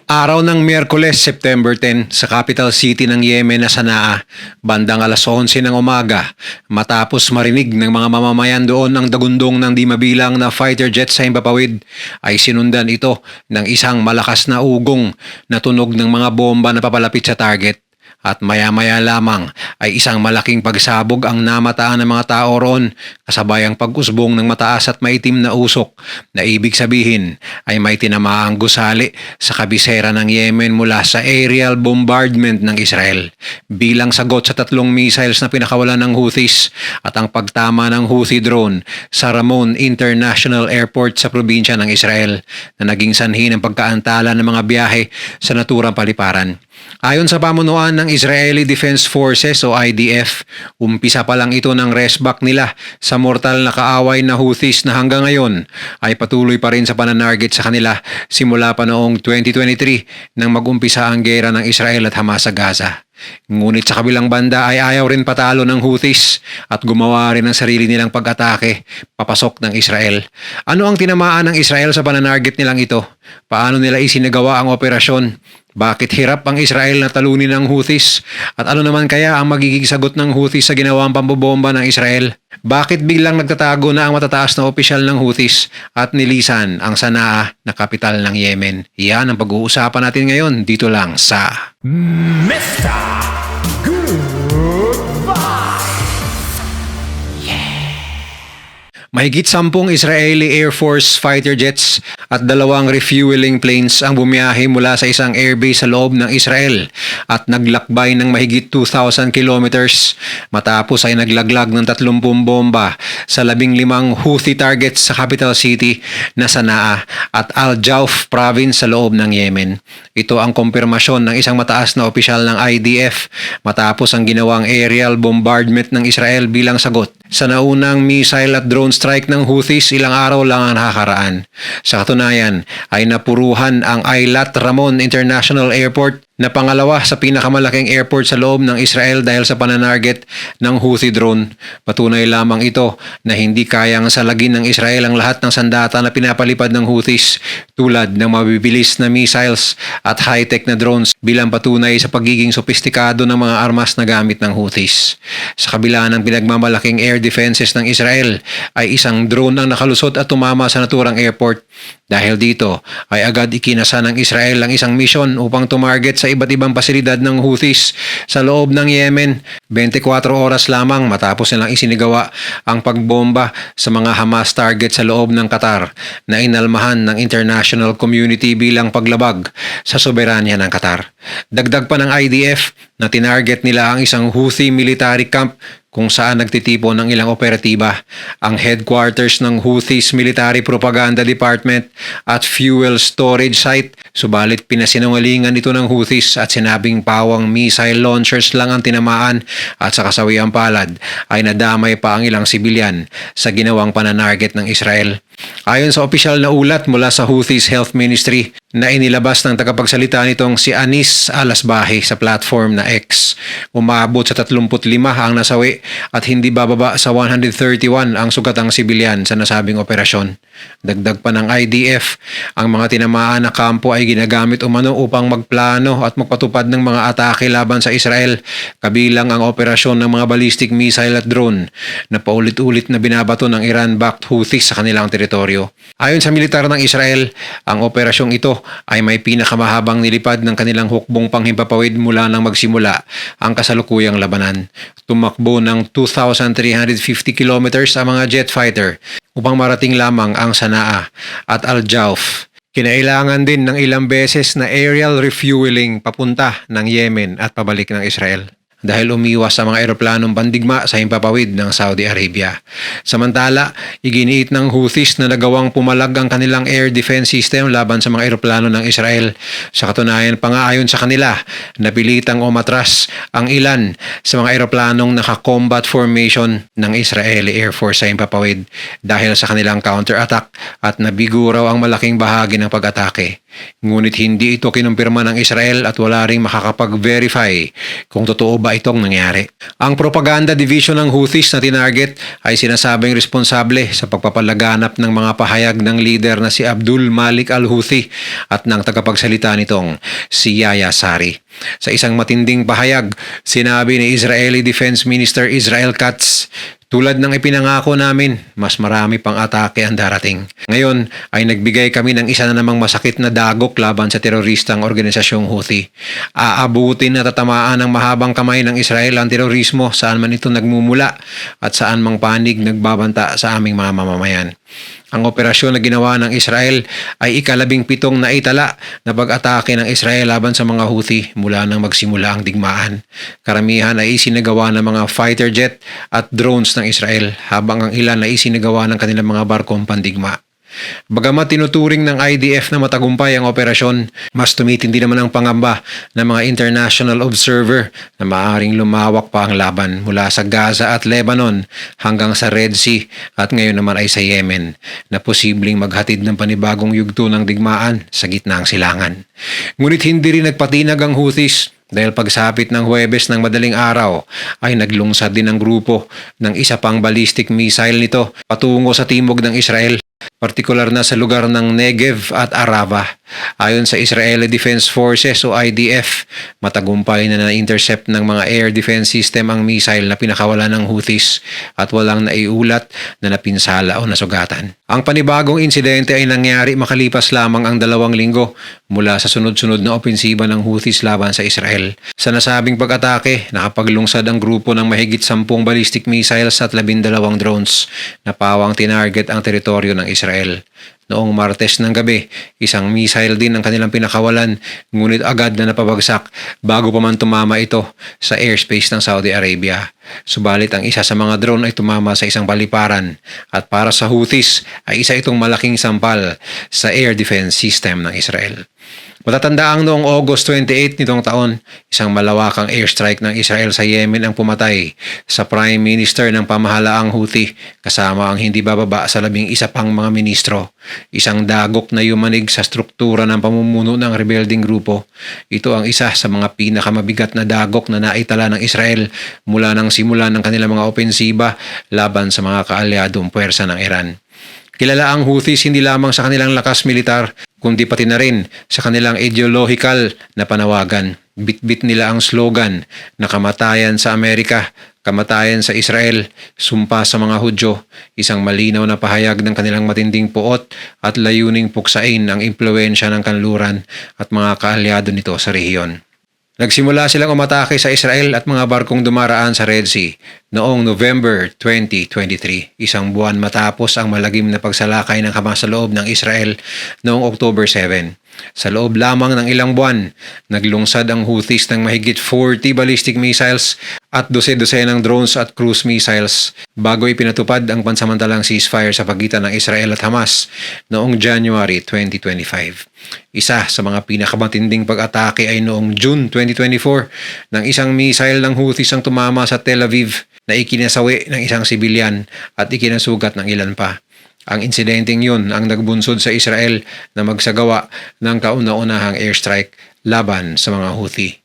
Araw ng Miyerkules, September 10, sa capital city ng Yemen na Sanaa, bandang alas 11 ng umaga, matapos marinig ng mga mamamayan doon ang dagundong ng di mabilang na fighter jet sa himpapawid, ay sinundan ito ng isang malakas na ugong na tunog ng mga bomba na papalapit sa target. At maya-maya lamang ay isang malaking pagsabog ang namataan ng mga tao roon, kasabayang pag-usbong ng mataas at maitim na usok na ibig sabihin ay may tinamaang gusali sa kabisera ng Yemen mula sa aerial bombardment ng Israel bilang sagot sa 3 missiles na pinakawalan ng Houthis at ang pagtama ng Houthi drone sa Ramon International Airport sa probinsya ng Israel na naging sanhi ng pagkaantala ng mga biyahe sa naturang paliparan. Ayon sa pamunuan ng Israeli Defense Forces o IDF, umpisa pa lang ito ng resback nila sa mortal na kaaway na Houthis na hanggang ngayon ay patuloy pa rin sa pananarget sa kanila simula pa noong 2023 nang mag-umpisa ang gera ng Israel at Hamas sa Gaza. Ngunit sa kabilang banda ay ayaw rin patalo ng Houthis at gumawa rin ng sarili nilang pag-atake papasok ng Israel. Ano ang tinamaan ng Israel sa pananarget nilang ito? Paano nila isinagawa ang operasyon? Bakit hirap ang Israel na talunin ng Houthis? At ano naman kaya ang magiging sagot ng Houthis sa ginawang pambobomba ng Israel? Bakit biglang nagtatago na ang matataas na opisyal ng Houthis at nilisan ang Sanaa na kapital ng Yemen? Yan ang pag-uusapan natin ngayon dito lang sa Mr. Good Mahigit 10 Israeli Air Force fighter jets at 2 refueling planes ang bumiyahe mula sa isang airbase sa loob ng Israel at naglakbay ng mahigit 2,000 kilometers matapos ay naglaglag ng 30 bomba sa 15 Houthi targets sa capital city na Sanaa at Al Jauf province sa loob ng Yemen. Ito ang kumpirmasyon ng isang mataas na opisyal ng IDF matapos ang ginawang aerial bombardment ng Israel bilang sagot sa naunang missile at drone strike ng Houthis ilang araw lang ang nakakaraan. Sa katunayan ay napuruhan ang Eilat Ramon International Airport na pangalawa sa pinakamalaking airport sa loob ng Israel dahil sa pananarget ng Houthi drone. Patunay lamang ito na hindi kayang salagin ng Israel ang lahat ng sandata na pinapalipad ng Houthis tulad ng mabibilis na missiles at high-tech na drones bilang patunay sa pagiging sopistikado ng mga armas na gamit ng Houthis. Sa kabila ng pinagmamalaking air defenses ng Israel ay isang drone ang nakalusot at tumama sa naturang airport. Dahil dito ay agad ikinasa ng Israel ang isang misyon upang tumarget sa iba't ibang pasilidad ng Houthis sa loob ng Yemen 24 oras lamang matapos nilang isinigawa ang pagbomba sa mga Hamas target sa loob ng Qatar na inalmahan ng international community bilang paglabag sa soberanya ng Qatar. Dagdag pa ng IDF na tinarget nila ang isang Houthi military camp kung saan nagtitipon ng ilang operatiba, ang headquarters ng Houthis Military Propaganda Department at fuel storage site. Subalit pinasinungalingan ito ng Houthis at sinabing pawang missile launchers lang ang tinamaan at sa kasawiang palad ay nadamay pa ang ilang sibilyan sa ginawang pananarget ng Israel. Ayon sa opisyal na ulat mula sa Houthis Health Ministry na inilabas ng tagapagsalita nitong si Anis Al-Asbahi sa platform na X, umabot sa 35 ang nasawi at hindi bababa sa 131 ang sugatang sibilyan sa nasabing operasyon. Dagdag pa ng IDF, ang mga tinamaan na kampo ay ginagamit umano upang magplano at magpatupad ng mga atake laban sa Israel, kabilang ang operasyon ng mga ballistic missile at drone na paulit-ulit na binabato ng Iran-backed Houthis sa kanilang teritoryo. Ayon sa militar ng Israel, ang operasyong ito ay may pinakamahabang nilipad ng kanilang hukbong panghimpapawid mula nang magsimula ang kasalukuyang labanan. Tumakbo ng 2,350 kilometers ang mga jet fighter upang marating lamang ang Sanaa at Al Jauf. Kinailangan din ng ilang beses na aerial refueling papunta ng Yemen at pabalik ng Israel dahil umiwas sa mga eroplanong pandigma sa himpapawid ng Saudi Arabia. Samantala, iginiit ng Houthis na nagawang pumalag ang kanilang air defense system laban sa mga eroplano ng Israel. Sa katunayan pa nga ayon sa kanila, napilitang umatras ang ilan sa mga eroplanong naka-combat formation ng Israeli Air Force sa himpapawid dahil sa kanilang counter-attack at nabigo raw ang malaking bahagi ng pag-atake. Ngunit hindi ito kinumpirma ng Israel at wala ring makakapag-verify kung totoo ba itong nangyari. Ang propaganda division ng Houthis na tinarget ay sinasabing responsable sa pagpapalaganap ng mga pahayag ng leader na si Abdul Malik al-Houthi at ng tagapagsalita nitong si Yahya Sari. Sa isang matinding pahayag, sinabi ni Israeli Defense Minister Israel Katz, "Tulad ng ipinangako namin, mas marami pang atake ang darating. Ngayon ay nagbigay kami ng isa na namang masakit na dagok laban sa teroristang organisasyong Houthi. Aabutin at tatamaan ng mahabang kamay ng Israel ang terorismo saan man ito nagmumula at saan mang panig nagbabanta sa aming mga mamamayan." Ang operasyon na ginawa ng Israel ay ika-17 na itala na pag-atake ng Israel laban sa mga Houthi mula nang magsimula ang digmaan. Karamihan ay isinagawa ng mga fighter jet at drones ng Israel habang ang ilan ay isinagawa ng kanilang mga barkong pandigma. Bagamat tinuturing ng IDF na matagumpay ang operasyon, mas tumitindi naman ang pangamba ng mga international observer na maaaring lumawak pa ang laban mula sa Gaza at Lebanon hanggang sa Red Sea at ngayon naman ay sa Yemen na posibleng maghatid ng panibagong yugto ng digmaan sa gitna ng silangan. Ngunit hindi rin nagpatinag ang Houthis dahil pagsapit ng Huwebes ng madaling araw ay naglungsad din ang grupo ng isa pang ballistic missile nito patungo sa timog ng Israel, partikular na sa lugar ng Negev at Arava. Ayon sa Israeli Defense Forces o IDF, matagumpay na na-intercept ng mga air defense system ang missile na pinakawalan ng Houthis at walang naiulat na napinsala o nasugatan. Ang panibagong insidente ay nangyari makalipas lamang ang 2 linggo mula sa sunod-sunod na opensiba ng Houthis laban sa Israel. Sa nasabing pag-atake, nakapaglungsad ang grupo ng mahigit 10 ballistic missiles at 12 drones na pawang tinarget ang teritoryo ng Israel. Noong Martes ng gabi, isang missile din ang kanilang pinakawalan ngunit agad na napabagsak bago pa man tumama ito sa airspace ng Saudi Arabia. Subalit ang isa sa mga drone ay tumama sa isang paliparan at para sa Houthis ay isa itong malaking sampal sa air defense system ng Israel. Matatandaang noong August 28 nitong taon, isang malawakang airstrike ng Israel sa Yemen ang pumatay sa Prime Minister ng pamahalaang Houthi kasama ang hindi bababa sa 11 pang mga ministro. Isang dagok na yumanig sa struktura ng pamumuno ng rebelding grupo. Ito ang isa sa mga pinakamabigat na dagok na naitala ng Israel mula nang simula ng kanilang mga opensiba laban sa mga kaalyadong puwersa ng Iran. Kilala ang Houthis hindi lamang sa kanilang lakas militar, kundi pati na rin sa kanilang ideological na panawagan. Bitbit nila ang slogan na kamatayan sa Amerika, kamatayan sa Israel, sumpa sa mga Hudyo, isang malinaw na pahayag ng kanilang matinding puot at layuning puksain ang impluwensya ng kanluran at mga kaalyado nito sa rehiyon. Nagsimula silang umatake sa Israel at mga barkong dumaraan sa Red Sea noong November 2023, isang buwan matapos ang malagim na pagsalakay ng Hamas sa loob ng Israel noong October 7. Sa loob lamang ng ilang buwan, naglungsad ang Houthis ng mahigit 40 ballistic missiles at 12 ng drones at cruise missiles bago ipinatupad ang pansamantalang ceasefire sa pagitan ng Israel at Hamas noong January 2025. Isa sa mga pinakamatinding pag-atake ay noong June 2024 nang isang missile ng Houthis ang tumama sa Tel Aviv na ikinasawi ng isang sibilyan at ikinasugat ng ilan pa. Ang insidenteng yun ang nagbunsod sa Israel na magsagawa ng kauna-unahang airstrike laban sa mga Houthi.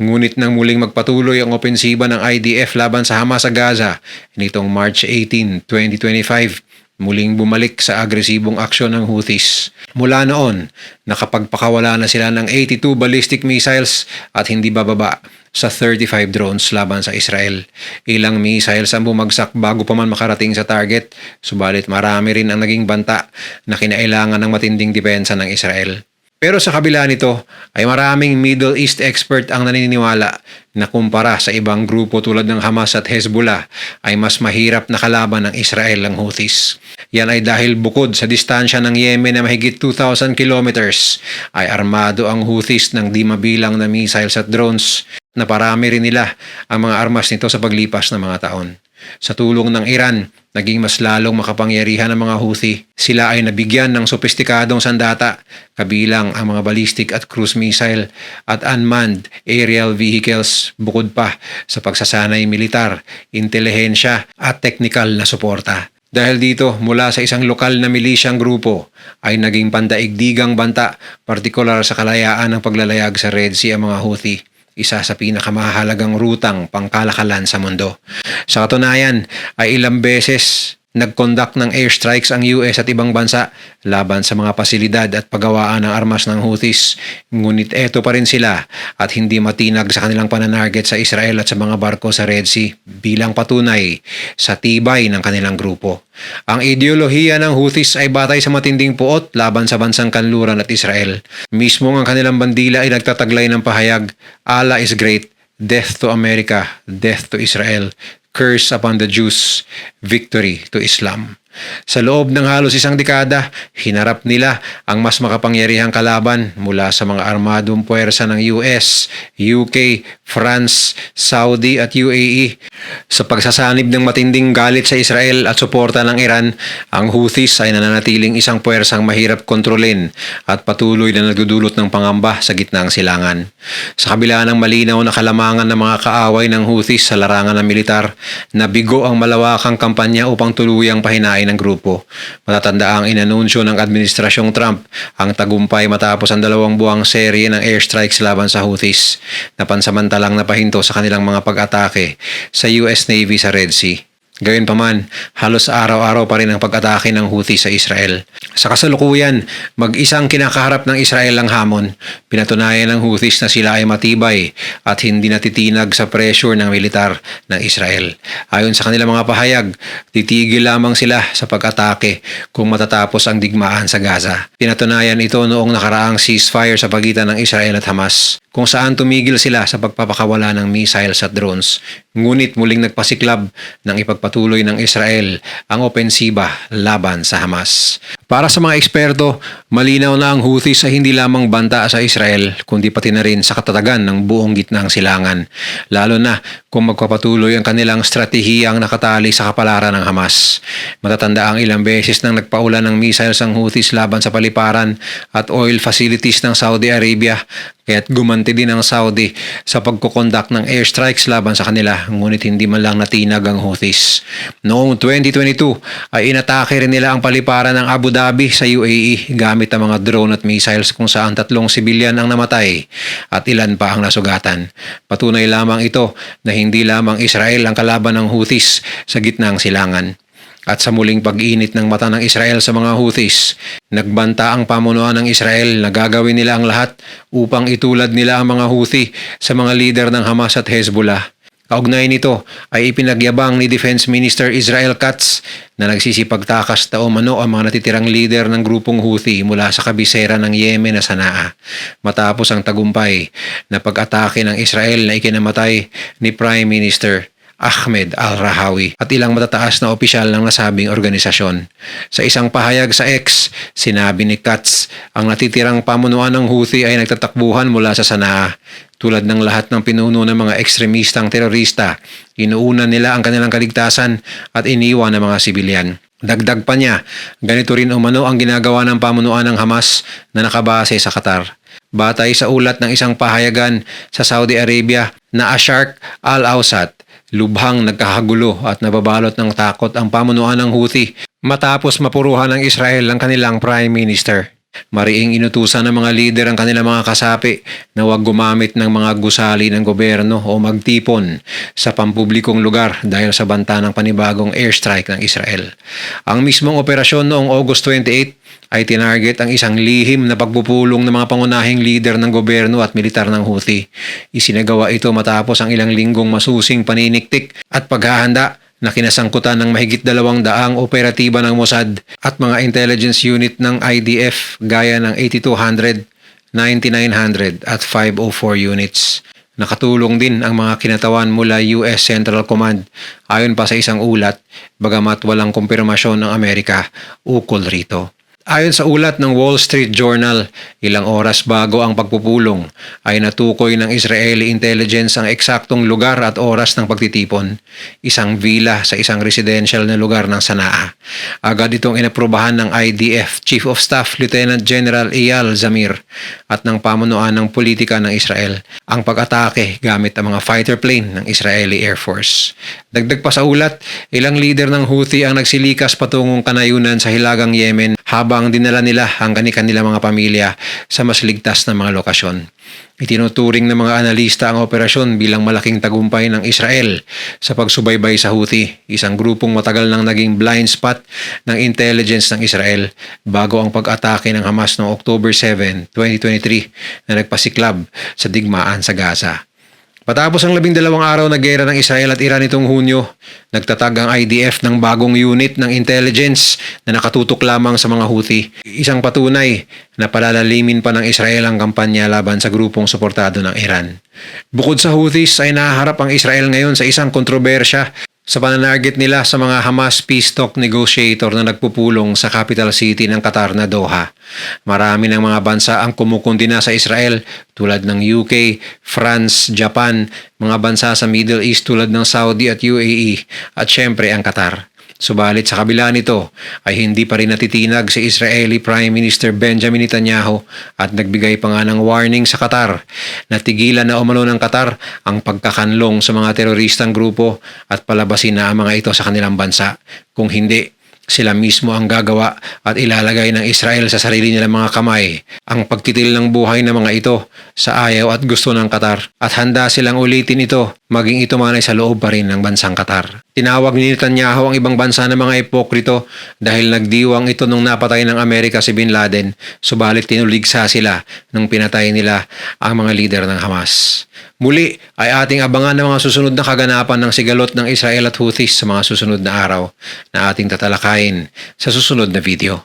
Ngunit nang muling magpatuloy ang opensiba ng IDF laban sa Hamas sa Gaza nitong March 18, 2025, muling bumalik sa agresibong aksyon ng Houthis. Mula noon, nakapagpakawala na sila ng 82 ballistic missiles at hindi bababa sa 35 drones laban sa Israel. Ilang missiles ang bumagsak bago pa man makarating sa target, subalit marami rin ang naging banta na kinailangan ng matinding depensa ng Israel. Pero sa kabila nito ay maraming Middle East expert ang naniniwala na kumpara sa ibang grupo tulad ng Hamas at Hezbollah ay mas mahirap na kalaban ng Israel ang Houthis. Yan ay dahil bukod sa distansya ng Yemen na mahigit 2,000 kilometers ay armado ang Houthis ng di mabilang na missiles at drones na parami rin nila ang mga armas nito sa paglipas ng mga taon. Sa tulong ng Iran, naging mas lalong makapangyarihan ang mga Houthi. Sila ay nabigyan ng sopistikadong sandata, kabilang ang mga ballistic at cruise missile at unmanned aerial vehicles bukod pa sa pagsasanay militar, intelihensya at technical na suporta. Dahil dito, mula sa isang lokal na milisyang grupo ay naging pandaigdigang banta, partikular sa kalayaan ng paglalayag sa Red Sea ang mga Houthi, isa sa pinakamahalagang rutang pangkalakalan sa mundo. Sa katunayan ay ilang beses nag-conduct ng airstrikes ang US at ibang bansa laban sa mga pasilidad at paggawaan ng armas ng Houthis. Ngunit eto pa rin sila at hindi matinag sa kanilang pananarget sa Israel at sa mga barko sa Red Sea bilang patunay sa tibay ng kanilang grupo. Ang ideolohiya ng Houthis ay batay sa matinding puot laban sa bansang kanluran at Israel. Mismo ang kanilang bandila ay nagtataglay ng pahayag, Allah is great, death to America, death to Israel, curse upon the Jews, victory to Islam. Sa loob ng halos isang dekada, hinarap nila ang mas makapangyarihang kalaban mula sa mga armadong puwersa ng US, UK, France, Saudi at UAE. Sa pagsasanib ng matinding galit sa Israel at suporta ng Iran, ang Houthis ay nananatiling isang puwersang mahirap kontrolin at patuloy na nagdudulot ng pangamba sa gitna ng silangan. Sa kabila ng malinaw na kalamangan ng mga kaaway ng Houthis sa larangan ng militar, nabigo ang malawakang kampanya upang tuluyang pahinain ng grupo. Matatanda ang inanunsyo ng Administrasyong Trump ang tagumpay matapos ang 2 buwang serye ng airstrikes laban sa Houthis na pansamantalang napahinto sa kanilang mga pag-atake sa US Navy sa Red Sea. Gayunpaman, halos araw-araw pa rin ang pag-atake ng Houthi sa Israel. Sa kasalukuyan, mag-isang kinakaharap ng Israel ang hamon. Pinatunayan ng Houthis na sila ay matibay at hindi natitinag sa pressure ng militar ng Israel. Ayon sa kanilang mga pahayag, titigil lamang sila sa pag-atake kung matatapos ang digmaan sa Gaza. Pinatunayan ito noong nakaraang ceasefire sa pagitan ng Israel at Hamas, kung saan tumigil sila sa pagpapakawala ng missiles at drones. Ngunit muling nagpasiklab ng ipagpatuloy ng Israel ang opensiba laban sa Hamas. Para sa mga eksperto, malinaw na ang Houthis ay hindi lamang banta sa Israel, kundi pati na rin sa katatagan ng buong gitnang silangan. Lalo na kung magpapatuloy ang kanilang stratehiyang nakatali sa kapalaran ng Hamas. Matatanda ang ilang beses nang nagpaulan ng missiles ang Houthis laban sa paliparan at oil facilities ng Saudi Arabia, kaya't gumanti din ang Saudi sa pagkukondak ng airstrikes laban sa kanila, ngunit hindi man lang natinag ang Houthis. Noong 2022 ay inatake rin nila ang paliparan ng Abu Dhabi sa UAE gamit ang mga drone at missiles, kung saan 3 sibilyan ang namatay at ilan pa ang nasugatan. Patunay lamang ito na hindi lamang Israel ang kalaban ng Houthis sa gitnang silangan. At sa muling pag-init ng mata ng Israel sa mga Houthis, nagbanta ang pamunuan ng Israel na gagawin nila ang lahat upang itulad nila ang mga Houthi sa mga lider ng Hamas at Hezbollah. Kaugnay nito ay ipinagyabang ni Defense Minister Israel Katz na nagsisipagtakas na umano ang mga natitirang lider ng grupong Houthi mula sa kabisera ng Yemen na Sanaa, matapos ang tagumpay na pag-atake ng Israel na ikinamatay ni Prime Minister Ahmed al-Rahawi at ilang matataas na opisyal ng nasabing organisasyon. Sa isang pahayag sa X, sinabi ni Katz, ang natitirang pamunuan ng Houthi ay nagtatakbuhan mula sa Sanaa. Tulad ng lahat ng pinuno ng mga ekstremistang terorista, inuuna nila ang kanilang kaligtasan at iniwan ng mga sibilyan. Dagdag pa niya, ganito rin umano ang ginagawa ng pamunuan ng Hamas na nakabase sa Qatar. Batay sa ulat ng isang pahayagan sa Saudi Arabia na Asharq al-Awsat, lubhang nagkakagulo at nababalot ng takot ang pamunuan ng Houthi matapos mapuruhan ng Israel ang kanilang Prime Minister. Mariing inutusan ng mga lider ang kanilang mga kasapi na huwag gumamit ng mga gusali ng gobyerno o magtipon sa pampublikong lugar dahil sa banta ng panibagong airstrike ng Israel. Ang mismong operasyon noong August 28 ay tinarget ang isang lihim na pagpupulong ng mga pangunahing lider ng gobyerno at militar ng Houthi. Isinagawa ito matapos ang ilang linggong masusing paniniktik at paghahanda na kinasangkutan ng mahigit 200 operatiba ng Mossad at mga intelligence unit ng IDF gaya ng 8200, 9900 at 504 units. Nakatulong din ang mga kinatawan mula US Central Command ayon pa sa isang ulat, bagamat walang kumpirmasyon ng Amerika ukol rito. Ayon sa ulat ng Wall Street Journal, ilang oras bago ang pagpupulong ay natukoy ng Israeli intelligence ang eksaktong lugar at oras ng pagtitipon, isang villa sa isang residential na lugar ng Sanaa. Agad itong inaprubahan ng IDF Chief of Staff Lieutenant General Eyal Zamir at ng pamunuan ng politika ng Israel ang pag-atake gamit ang mga fighter plane ng Israeli Air Force. Dagdag pa sa ulat, ilang leader ng Houthi ang nagsilikas patungong kanayunan sa Hilagang Yemen habang dinala nila ang kanilang mga pamilya sa mas ligtas na mga lokasyon. Itinuturing ng mga analista ang operasyon bilang malaking tagumpay ng Israel sa pagsubaybay sa Houthi, isang grupong matagal nang naging blind spot ng intelligence ng Israel bago ang pag-atake ng Hamas noong October 7, 2023 na nagpasiklab sa digmaan sa Gaza. Patapos ang 12 araw na gera ng Israel at Iran nitong Hunyo, nagtatag ang IDF ng bagong unit ng intelligence na nakatutok lamang sa mga Houthi. Isang patunay na palalalimin pa ng Israel ang kampanya laban sa grupong suportado ng Iran. Bukod sa Houthis ay nahaharap ang Israel ngayon sa isang kontrobersya sa pananarget nila sa mga Hamas peace talk negotiator na nagpupulong sa capital city ng Qatar na Doha. Marami ng mga bansa ang kumukundina sa Israel tulad ng UK, France, Japan, mga bansa sa Middle East tulad ng Saudi at UAE at syempre ang Qatar. Subalit sa kabila nito ay hindi pa rin natitinag si Israeli Prime Minister Benjamin Netanyahu at nagbigay pa nga ng warning sa Qatar na tigilan na umano ng Qatar ang pagkakanlong sa mga teroristang grupo at palabasin na ang mga ito sa kanilang bansa. Kung hindi, sila mismo ang gagawa at ilalagay ng Israel sa sarili nilang mga kamay ang pagtitil ng buhay ng mga ito sa ayaw at gusto ng Qatar at handa silang ulitin ito maging ito man ay sa loob pa rin ng bansang Qatar. Tinawag ni Netanyahu ang ibang bansa na mga ipokrito dahil nagdiwang ito nung napatay ng Amerika si Bin Laden, subalit tinuligsa sila nung pinatay nila ang mga lider ng Hamas. Muli ay ating abangan ng mga susunod na kaganapan ng sigalot ng Israel at Houthis sa mga susunod na araw na ating tatalakayin sa susunod na video.